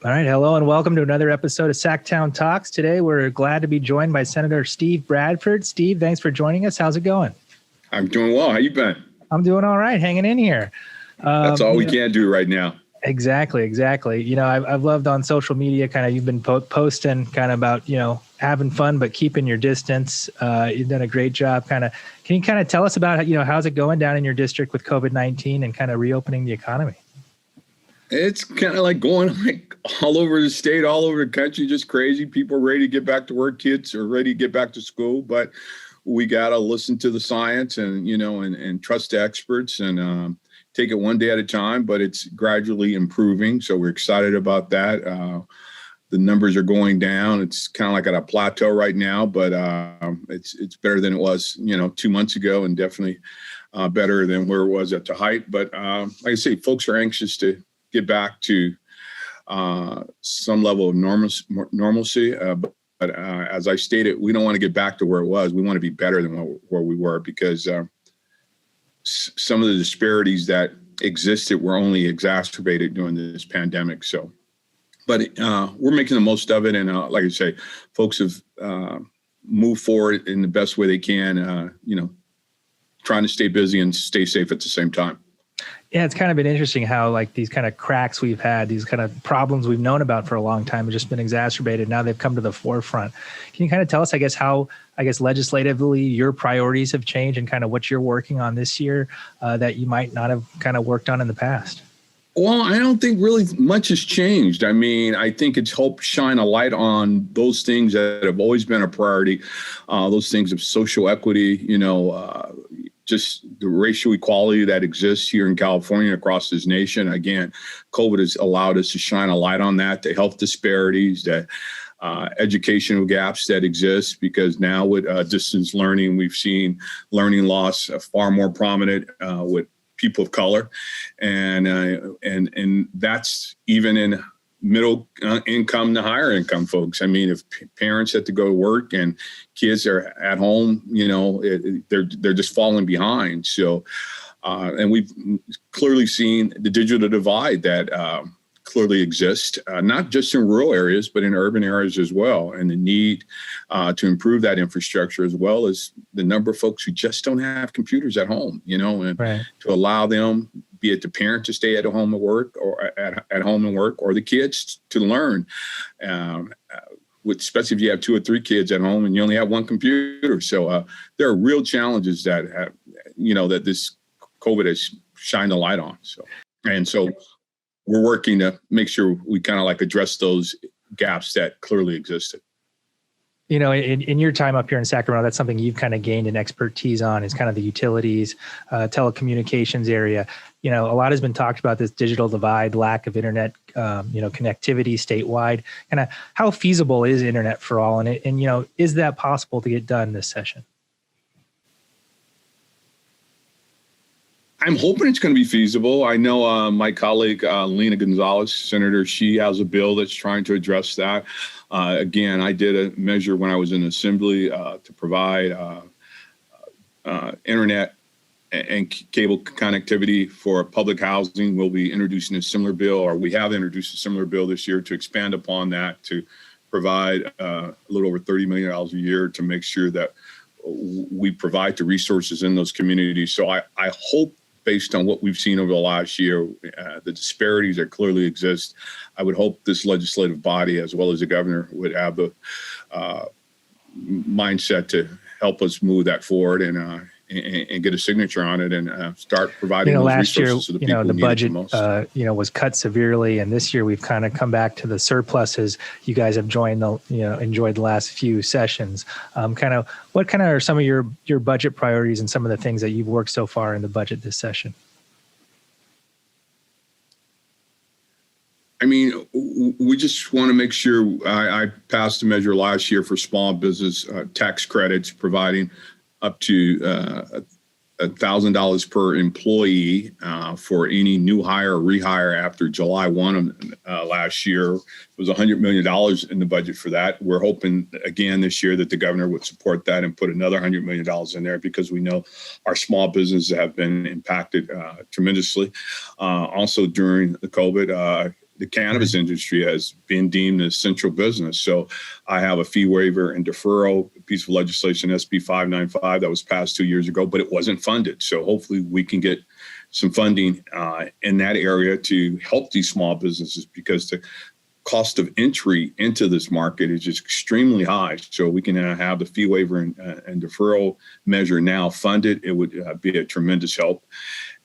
All right. Hello and welcome to another episode of Sacktown Talks. Today, we're glad to be joined by Senator Steve Bradford. Steve, thanks for joining us. How's it going? I'm doing well. How you been? I'm doing all right. Hanging in here. That's all we can do right now. Exactly. You know, I've loved on social media, kind of, you've been posting kind of about, having fun, but keeping your distance. You've done a great job. Can you kind of tell us about, how's it going down in your district with COVID-19 and kind of reopening the economy? It's kind of like going all over the state, all over the country, just crazy. People are ready to get back to work. Kids are ready to get back to school, but we got to listen to the science and, and trust the experts and take it one day at a time, but it's gradually improving. So we're excited about that. The numbers are going down. It's kind of like at a plateau right now, but it's better than it was, 2 months ago, and definitely better than where it was at the height. But like I say, folks are anxious to get back to some level of normalcy. But as I stated, we don't want to get back to where it was. We want to be better than where we were, because some of the disparities that existed were only exacerbated during this pandemic. So, but we're making the most of it. And like I say, folks have moved forward in the best way they can, trying to stay busy and stay safe at the same time. Yeah, it's kind of been interesting how these kind of cracks we've had, these kind of problems we've known about for a long time have just been exacerbated. Now they've come to the forefront. Can you kind of tell us, how legislatively your priorities have changed and kind of what you're working on this year that you might not have kind of worked on in the past? Well, I don't think really much has changed. I mean, I think it's helped shine a light on those things that have always been a priority, those things of social equity, just the racial equality that exists here in California and across this nation. Again, COVID has allowed us to shine a light on that, the health disparities, the educational gaps that exist, because now with distance learning, we've seen learning loss far more prominent with people of color. And that's even in middle income to higher income folks. I mean, if parents have to go to work and kids are at home, they're just falling behind. So, and we've clearly seen the digital divide that clearly exists, not just in rural areas, but in urban areas as well. And the need to improve that infrastructure, as well as the number of folks who just don't have computers at home, and right. To allow them, be it the parent to stay at home and work, or at home and work, or the kids to learn. Especially if you have 2 or 3 kids at home and you only have one computer. So there are real challenges that have, that this COVID has shined a light on. So we're working to make sure we kind of address those gaps that clearly existed. In your time up here in Sacramento, that's something you've kind of gained an expertise on, is kind of the utilities, telecommunications area. A lot has been talked about, this digital divide, lack of internet, connectivity statewide. Kind of how feasible is internet for all? And is that possible to get done this session? I'm hoping it's going to be feasible. I know my colleague, Lena Gonzalez, Senator, she has a bill that's trying to address that. Again, I did a measure when I was in Assembly to provide internet and cable connectivity for public housing. We'll be introducing a similar bill, or we have introduced a similar bill this year to expand upon that, to provide a little over $30 million a year to make sure that we provide the resources in those communities. So I hope, based on what we've seen over the last year, the disparities that clearly exist, I would hope this legislative body, as well as the governor, would have the mindset to help us move that forward and get a signature on it and start providing those last year, resources to the people who the need budget, it the most. Was cut severely, and this year we've kind of come back to the surpluses. You guys have enjoyed the last few sessions. What are some of your budget priorities and some of the things that you've worked so far in the budget this session? I mean, we just want to make sure. I passed a measure last year for small business tax credits, providing up to $1,000 per employee for any new hire or rehire after July 1 last year. It was $100 million in the budget for that. We're hoping again this year that the governor would support that and put another $100 million in there, because we know our small businesses have been impacted tremendously. Also during the COVID, the cannabis industry has been deemed an essential business. So I have a fee waiver and deferral piece of legislation, SB 595, that was passed 2 years ago, but it wasn't funded. So hopefully we can get some funding in that area to help these small businesses, because the cost of entry into this market is just extremely high. So we can have the fee waiver and deferral measure now funded. It would be a tremendous help.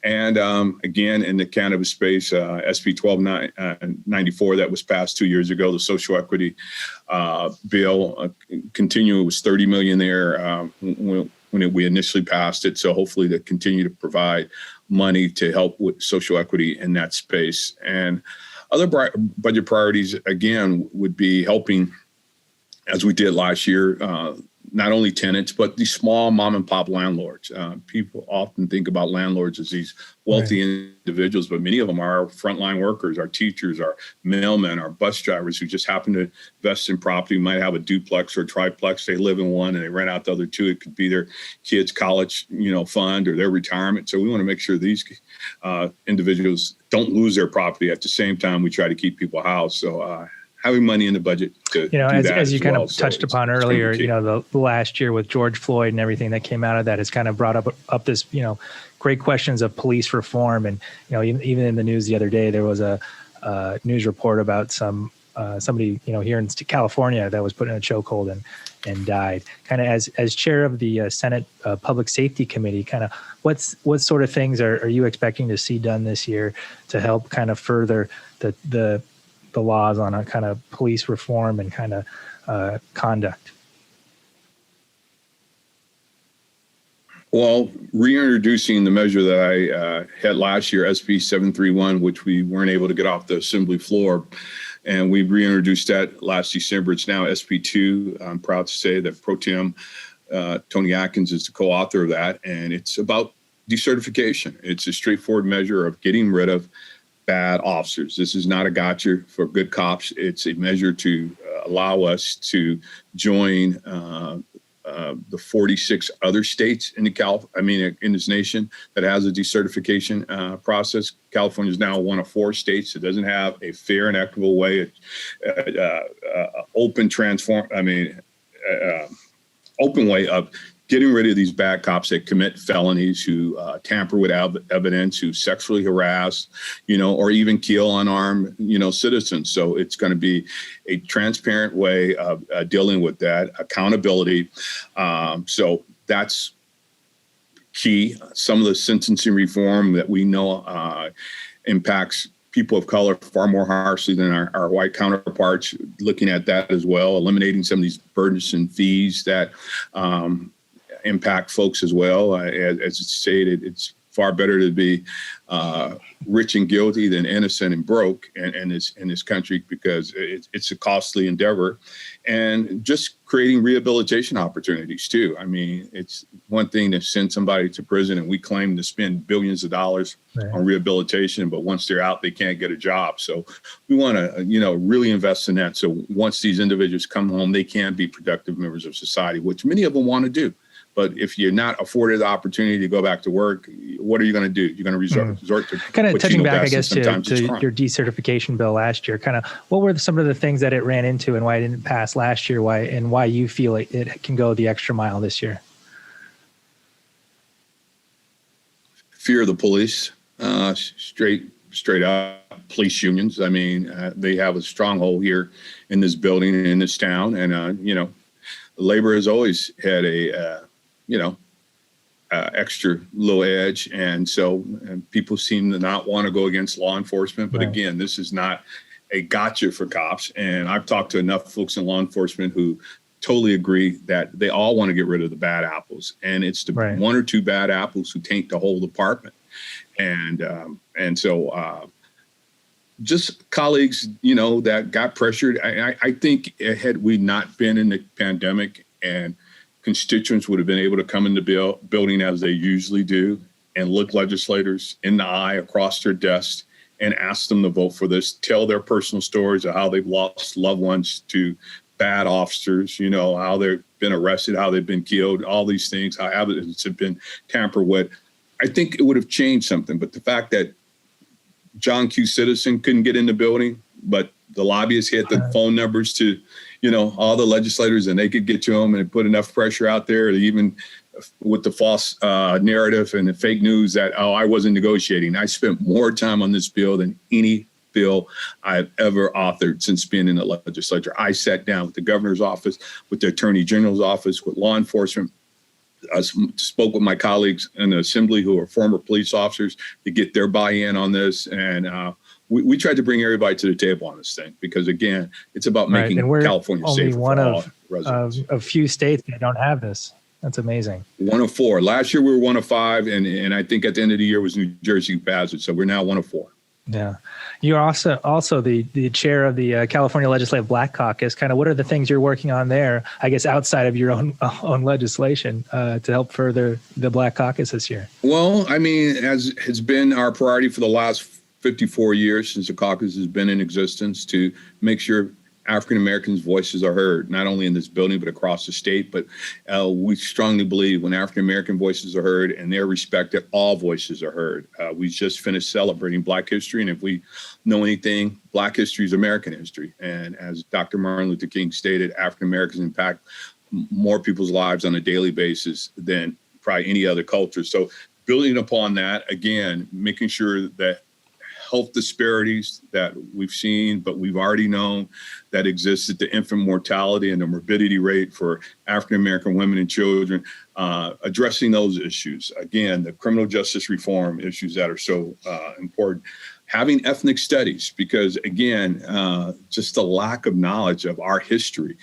And again, in the cannabis space, SB 1294 that was passed 2 years ago, the social equity bill, continuing was $30 million there when we initially passed it. So hopefully they continue to provide money to help with social equity in that space. And other budget priorities, again, would be helping, as we did last year, not only tenants, but these small mom and pop landlords. People often think about landlords as these wealthy individuals, but many of them are our frontline workers, our teachers, our mailmen, our bus drivers who just happen to invest in property, might have a duplex or a triplex. They live in one and they rent out the other two. It could be their kids' college, fund or their retirement. So we want to make sure these individuals don't lose their property. At the same time, we try to keep people housed. So having money in the budget to do that as you kind of so touched upon earlier, the last year with George Floyd and everything that came out of that has kind of brought up this, great questions of police reform. And, even in the news the other day, there was a news report about somebody, here in California that was put in a chokehold and died. Kind of as chair of the Senate Public Safety Committee, kind of what sort of things are you expecting to see done this year to help kind of further the laws on a kind of police reform and kind of conduct? Well, reintroducing the measure that I had last year, SB 731, which we weren't able to get off the assembly floor, and we reintroduced that last December. It's now SB 2. I'm proud to say that Pro Tem Tony Atkins is the co-author of that, and it's about decertification. It's a straightforward measure of getting rid of bad officers. This is not a gotcha for good cops. It's a measure to allow us to join the 46 other states in in this nation that has a decertification process. California is now one of 4 states that doesn't have a fair and equitable way, open way of getting rid of these bad cops that commit felonies, who tamper with evidence, who sexually harass, or even kill unarmed, citizens. So it's going to be a transparent way of dealing with that, accountability. So that's key. Some of the sentencing reform that we know impacts people of color far more harshly than our white counterparts, looking at that as well, eliminating some of these burdensome fees that impact folks as well. As it's stated, it's far better to be rich and guilty than innocent and broke in this country, because it's a costly endeavor. And just creating rehabilitation opportunities too. I mean, it's one thing to send somebody to prison and we claim to spend billions of dollars on rehabilitation, but once they're out, they can't get a job. So we want to, really invest in that. So once these individuals come home, they can be productive members of society, which many of them want to do. But if you're not afforded the opportunity to go back to work, what are you going to do? You're going to resort to kind of touching back, I guess, to your decertification bill last year. Kind of, what were some of the things that it ran into and why it didn't pass last year? Why you feel it can go the extra mile this year? Fear of the police, straight up police unions. I mean, they have a stronghold here in this building and in this town, and labor has always had a extra little edge. And so people seem to not want to go against law enforcement. But again, this is not a gotcha for cops. And I've talked to enough folks in law enforcement who totally agree that they all want to get rid of the bad apples. And it's the one or two bad apples who taint the whole department. And so just colleagues, that got pressured. I think had we not been in the pandemic, and constituents would have been able to come in the building as they usually do and look legislators in the eye across their desks and ask them to vote for this, tell their personal stories of how they've lost loved ones to bad officers, how they've been arrested, how they've been killed, all these things, how evidence have been tampered with. I think it would have changed something. But the fact that John Q. Citizen couldn't get in the building, but the lobbyists had the phone numbers to, all the legislators, and they could get to them and put enough pressure out there to even with the false narrative and the fake news that, I wasn't negotiating. I spent more time on this bill than any bill I've ever authored since being in the legislature. I sat down with the governor's office, with the attorney general's office, with law enforcement. I spoke with my colleagues in the assembly who are former police officers to get their buy-in on this. And we tried to bring everybody to the table on this thing because, again, it's about making California safer for all residents. Of a few states that don't have this. That's amazing. 1 of 4. Last year we were 1 of 5, and I think at the end of the year was New Jersey who passed it. So we're now 1 of 4. Yeah. You're also the chair of the California Legislative Black Caucus. Kind of what are the things you're working on there, I guess, outside of your own legislation to help further the Black Caucus this year? Well, I mean, as has been our priority for the last 54 years since the caucus has been in existence, to make sure African Americans' voices are heard, not only in this building, but across the state. But we strongly believe when African American voices are heard and they're respected, all voices are heard. We just finished celebrating Black history. And if we know anything, Black history is American history. And as Dr. Martin Luther King stated, African Americans impact more people's lives on a daily basis than probably any other culture. So building upon that, again, making sure that health disparities that we've seen, but we've already known that existed, the infant mortality and the morbidity rate for African-American women and children, addressing those issues. Again, the criminal justice reform issues that are so important. Having ethnic studies, because again, just the lack of knowledge of our history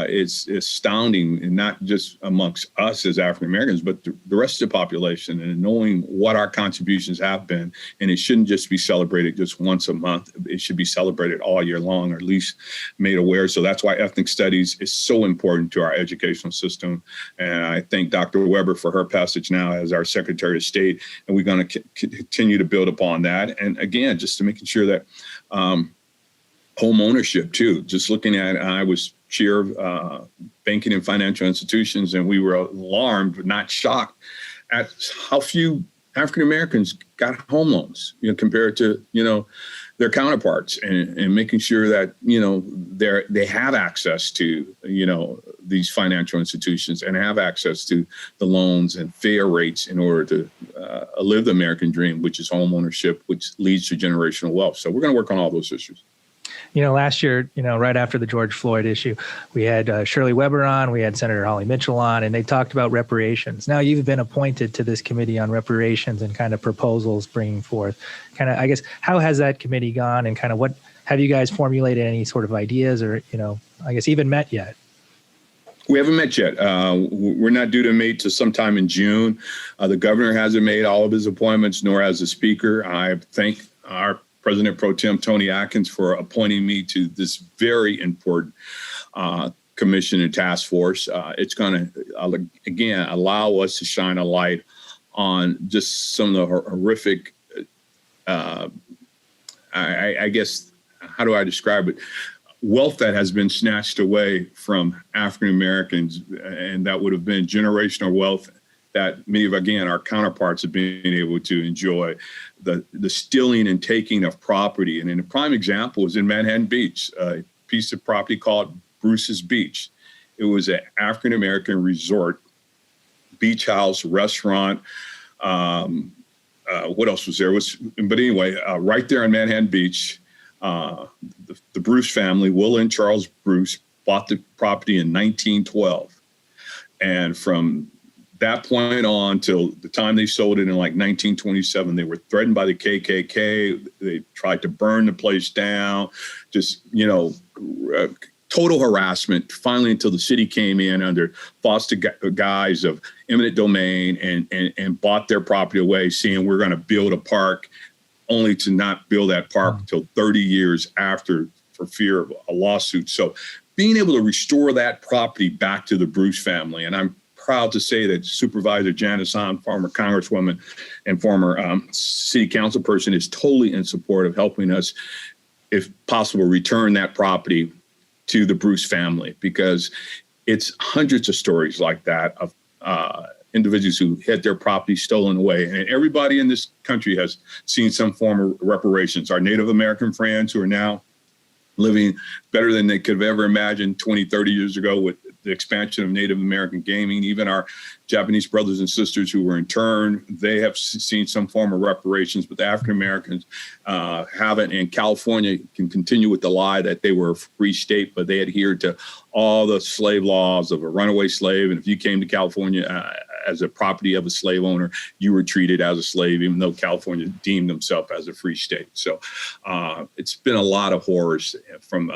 is astounding, and not just amongst us as African Americans, but the rest of the population, and knowing what our contributions have been. And it shouldn't just be celebrated just once a month. It should be celebrated all year long, or at least made aware. So that's why ethnic studies is so important to our educational system. And I thank Dr. Weber for her passage now as our Secretary of State, and we're going to continue to build upon that. And again, just to making sure that home ownership too, just looking at, I was chair of banking and financial institutions, and we were alarmed, but not shocked at how few African Americans got home loans, compared to, their counterparts, and making sure that, they have access to, these financial institutions and have access to the loans and fair rates in order to live the American dream, which is home ownership, which leads to generational wealth. So we're going to work on all those issues. Last year, right after the George Floyd issue, we had Shirley Weber on, we had Senator Holly Mitchell on, and they talked about reparations. Now you've been appointed to this committee on reparations and kind of proposals bringing forth. Kind of, I guess, how has that committee gone, and kind of what have you guys formulated any sort of ideas, or, I guess even met yet? We haven't met yet. We're not due to meet till sometime in June. The governor hasn't made all of his appointments, nor has the speaker. I thank our President Pro Tem Tony Atkins for appointing me to this very important commission and task force. It's going to, again, allow us to shine a light on just some of the horrific, I guess, how do I describe it? Wealth that has been snatched away from African Americans, and that would have been generational wealth that many of, again, our counterparts have been able to enjoy. The stealing and taking of property. And in a prime example is in Manhattan Beach, a piece of property called Bruce's Beach. It was an African-American resort, beach house, restaurant. What else was there? But anyway, right there on Manhattan Beach, the Bruce family, Will and Charles Bruce, bought the property in 1912. And from that point on till the time they sold it in like 1927, they were threatened by the KKK. They tried to burn the place down, just, total harassment, finally until the city came in under false guise of eminent domain and bought their property away, saying we're going to build a park, only to not build that park until 30 years after for fear of a lawsuit. So being able to restore that property back to the Bruce family, and I'm proud to say that Supervisor Janice Hahn, former Congresswoman and former city council person, is totally in support of helping us, if possible, return that property to the Bruce family, because it's hundreds of stories like that of individuals who had their property stolen away. And everybody in this country has seen some form of reparations. Our Native American friends who are now living better than they could have ever imagined 20, 30 years ago with the expansion of Native American gaming. Even our Japanese brothers and sisters who were interned, they have seen some form of reparations, but the African Americans haven't. And California can continue with the lie that they were a free state, but they adhered to all the slave laws of a runaway slave. And if you came to California as a property of a slave owner, you were treated as a slave, even though California deemed themselves as a free state. So it's been a lot of horrors from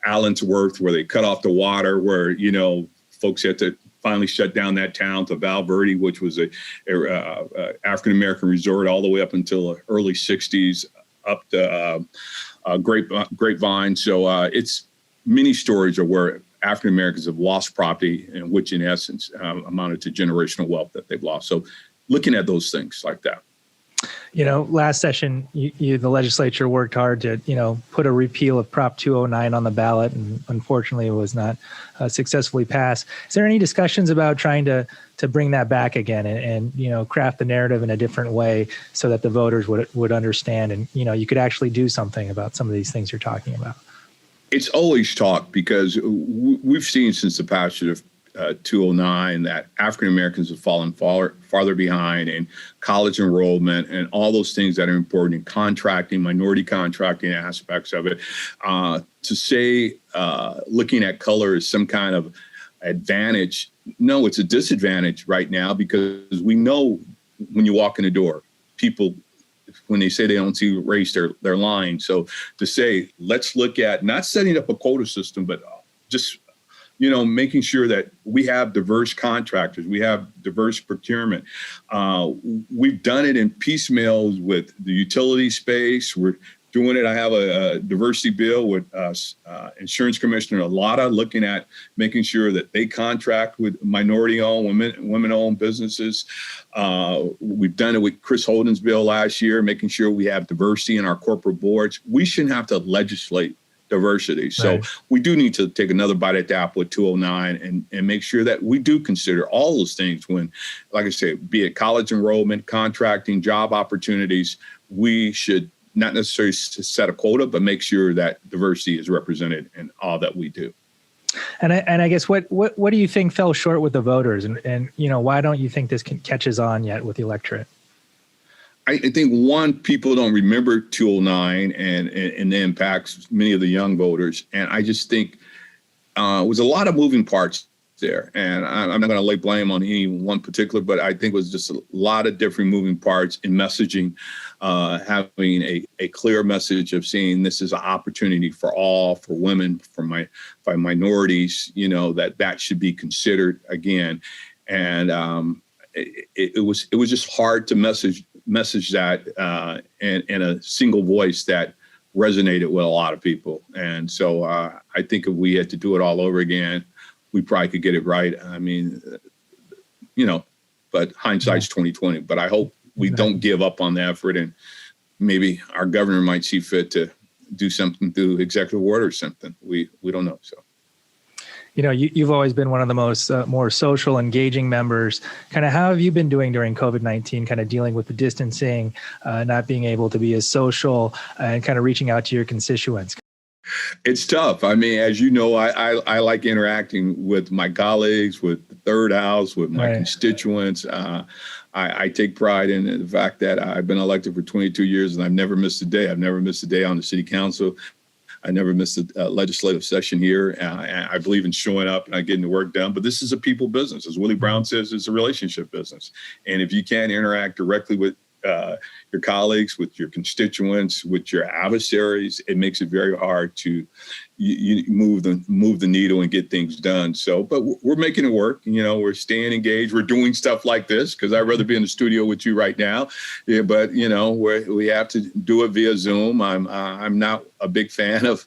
Allensworth, where they cut off the water, where, folks had to finally shut down that town, to Val Verde, which was a African-American resort all the way up until the early 60s, up to Grapevine. So it's many stories of where African Americans have lost property, and which in essence amounted to generational wealth that they've lost. So looking at those things like that. Last session, the legislature worked hard to, put a repeal of Prop 209 on the ballot, and unfortunately it was not successfully passed. Is there any discussions about trying to bring that back again and craft the narrative in a different way so that the voters would understand, and, you could actually do something about some of these things you're talking about? It's always talk, because we've seen since the passage of 209 that African Americans have fallen farther behind in college enrollment and all those things that are important in contracting, minority contracting aspects of it. To say looking at color is some kind of advantage, no, it's a disadvantage right now, because we know when you walk in the door, people, when they say they don't see race, they're lying. So to say, let's look at not setting up a quota system, but just, making sure that we have diverse contractors, we have diverse procurement. We've done it in piecemeal with the utility space. We're doing it. I have a diversity bill with Insurance Commissioner Lotta, looking at making sure that they contract with minority-owned, women-owned businesses. We've done it with Chris Holden's bill last year, making sure we have diversity in our corporate boards. We shouldn't have to legislate diversity. So we do need to take another bite at the apple with 209 and make sure that we do consider all those things when, like I said, be it college enrollment, contracting, job opportunities. We should not necessarily set a quota, but make sure that diversity is represented in all that we do. And I guess what do you think fell short with the voters, and why don't you think this catches on yet with the electorate? I think, one, people don't remember 209 and the impacts, many of the young voters. And I just think it was a lot of moving parts there. And I'm not going to lay blame on any one particular, but I think it was just a lot of different moving parts in messaging, having a clear message of saying this is an opportunity for all, for women, for minorities, that should be considered again. And it was just hard to message that in a single voice that resonated with a lot of people. And so I think if we had to do it all over again, we probably could get it right. I mean, but hindsight's 2020. But I hope we don't give up on the effort, and maybe our governor might see fit to do something through executive order or something. We don't know. So. You've always been one of the most more social, engaging members. Kind of how have you been doing during COVID-19, kind of dealing with the distancing, not being able to be as social, and kind of reaching out to your constituents? It's tough. I mean, as you know, I like interacting with my colleagues, with the Third House, with my constituents. I take pride in the fact that I've been elected for 22 years and I've never missed a day. I've never missed a day on the city council. I never missed a legislative session here. I believe in showing up and getting the work done. But this is a people business. As Willie Brown says, it's a relationship business. And if you can't interact directly with your colleagues, with your constituents, with your adversaries, it makes it very hard to you move the needle and get things done. So, but we're making it work. We're staying engaged. We're doing stuff like this because I'd rather be in the studio with you right now. Yeah, but we have to do it via Zoom. I'm not a big fan of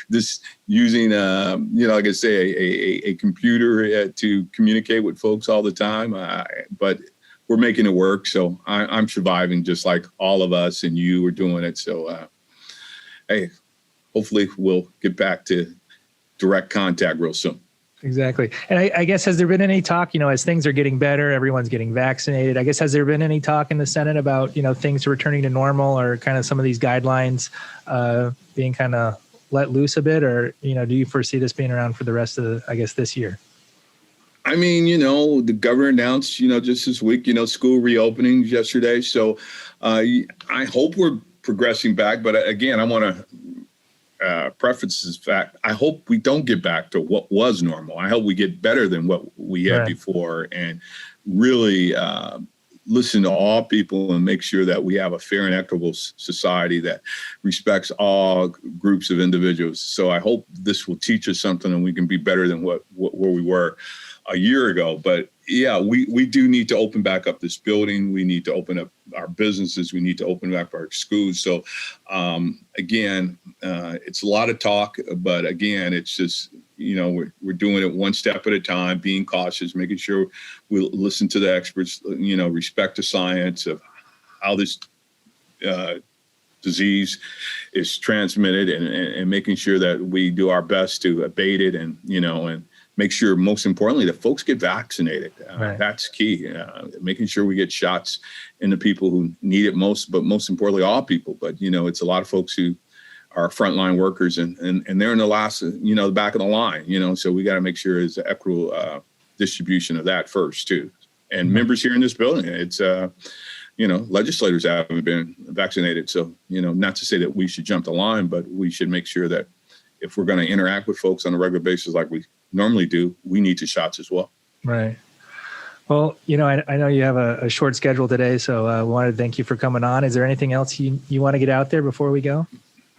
this using like I say, a computer to communicate with folks all the time. But we're making it work. So I'm surviving just like all of us, and you are doing it. So, hey, hopefully we'll get back to direct contact real soon. Exactly. And I guess, has there been any talk, as things are getting better, everyone's getting vaccinated, I guess, has there been any talk in the Senate about, things returning to normal, or kind of some of these guidelines being kind of let loose a bit? Or, do you foresee this being around for the rest of this year? I mean, the governor announced, just this week, school reopenings yesterday. So I hope we're progressing back. But again, I want to preface this fact. I hope we don't get back to what was normal. I hope we get better than what we had before, and really listen to all people and make sure that we have a fair and equitable society that respects all groups of individuals. So I hope this will teach us something and we can be better than where we were a year ago. But yeah, we do need to open back up this building. We need to open up our businesses. We need to open back our schools. So again, it's a lot of talk, but again, it's just, we're doing it one step at a time, being cautious, making sure we listen to the experts, respect the science of how this disease is transmitted, and making sure that we do our best to abate it, and make sure, most importantly, that folks get vaccinated. That's key. Making sure we get shots in the people who need it most, but most importantly, all people. But, it's a lot of folks who are frontline workers, and they're in the last, the back of the line, so we got to make sure it's an equitable distribution of that first, too. And members here in this building, it's, legislators haven't been vaccinated. So, not to say that we should jump the line, but we should make sure that if we're going to interact with folks on a regular basis like we normally do, we need the shots as well. Right. Well, I know you have a short schedule today, so I wanted to thank you for coming on. Is there anything else you want to get out there before we go?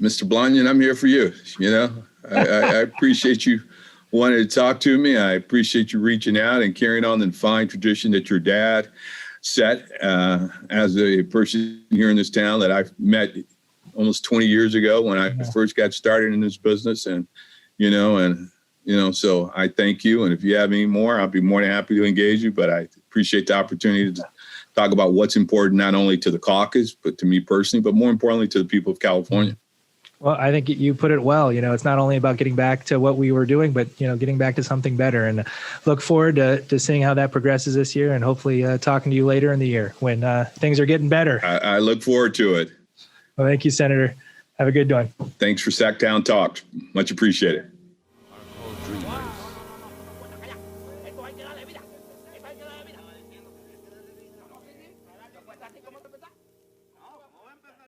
Mr. Blonian, I'm here for you. I appreciate you wanting to talk to me. I appreciate you reaching out and carrying on the fine tradition that your dad set as a person here in this town that I've met almost 20 years ago when I first got started in this business. And, so I thank you. And if you have any more, I'll be more than happy to engage you. But I appreciate the opportunity to talk about what's important, not only to the caucus, but to me personally, but more importantly to the people of California. Well, I think you put it well. It's not only about getting back to what we were doing, but, getting back to something better. And look forward to seeing how that progresses this year, and hopefully talking to you later in the year when things are getting better. I look forward to it. Well, thank you, Senator. Have a good one. Thanks for Sacktown Talk. Much appreciated.